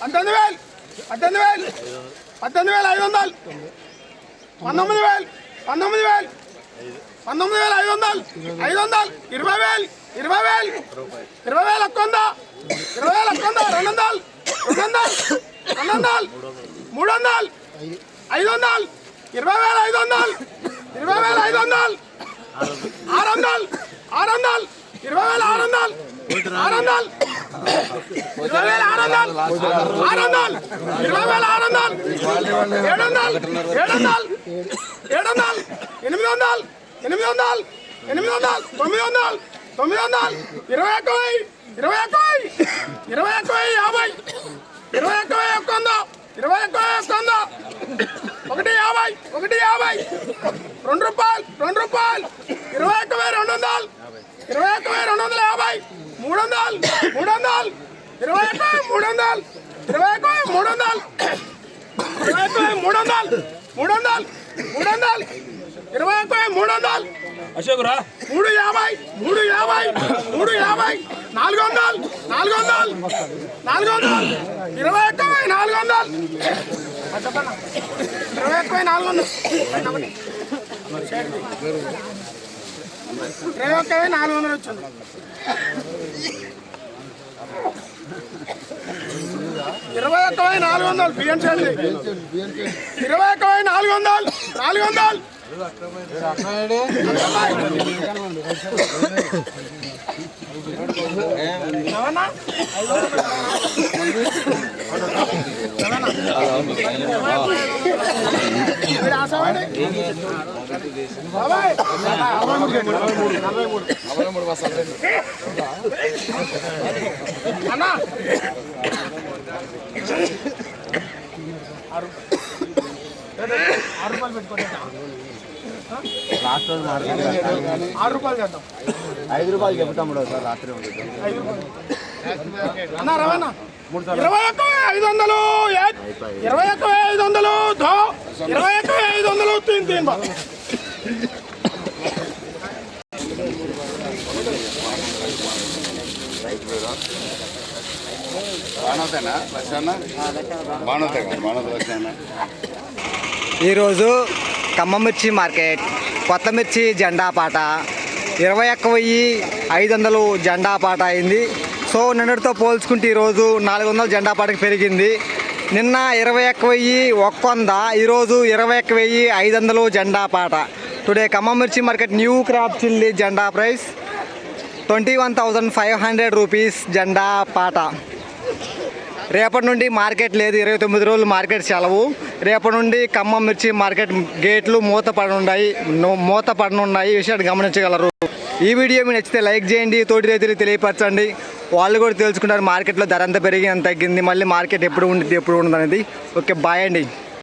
18,000 18,000 18,500 19,000 19,000 19,500 500 20,000 20,000 20,000 ఒక్క 100 20,000 ఒక్క 100 200 200 300 500 20,500 20,500 600 600 20,600 600 20,600 600 20,600 700 800 800 900 900 21,000 21,000 50 21,000 ఒక్క 100 21,000 ఒక్క 100 150 2 రూపాయలు 21,200 21,250 300 300 21,300 21,300 21,300 అశోకురా 350 400 400 21,400 21,400 వచ్చింది. 21,400 బియ్యం చేయండి. 21,400 400 అన్నా 6 రూపాయలు పెట్టుకోండి. 6 రూపాయలు చేద్దాం. 5 రూపాయలు చెప్తాం సార్ రాత్రి అన్నా రవాణా 21,500 21,500 21,500 तीन तीन बार ఈరోజు ఖమ్మం మిర్చి మార్కెట్ కొత్త మిర్చి జెండా పాట 21,500 జెండా పాట అయింది. సో నిన్నటితో పోల్చుకుంటే ఈరోజు 400 జెండా పాటకి పెరిగింది. నిన్న 21,100 ఈరోజు 21,500 జెండా పాట. టుడే ఖమ్మం మిర్చి మార్కెట్ న్యూ క్రాప్ చిల్లీ జెండా ప్రైస్ 21,500 రూపీస్ జెండా పాట. రేపటి నుండి మార్కెట్ లేదు, 29 రోజులు మార్కెట్ సెలవు. రేపటి నుండి ఖమ్మం మిర్చి మార్కెట్ గేట్లు మూతపడనున్నాయి. ఈ విషయాన్ని గమనించగలరు. ఈ వీడియో మీకు నచ్చితే లైక్ చేయండి, తోటి రైతులు తెలియపరచండి. వాళ్ళు కూడా తెలుసుకుంటారు మార్కెట్లో ధర ఎంత పెరిగి ఎంత తగ్గింది, మళ్ళీ మార్కెట్ ఎప్పుడు ఉండిద్ది ఎప్పుడు ఉండదు అనేది. ఓకే, బాయ్ అండి.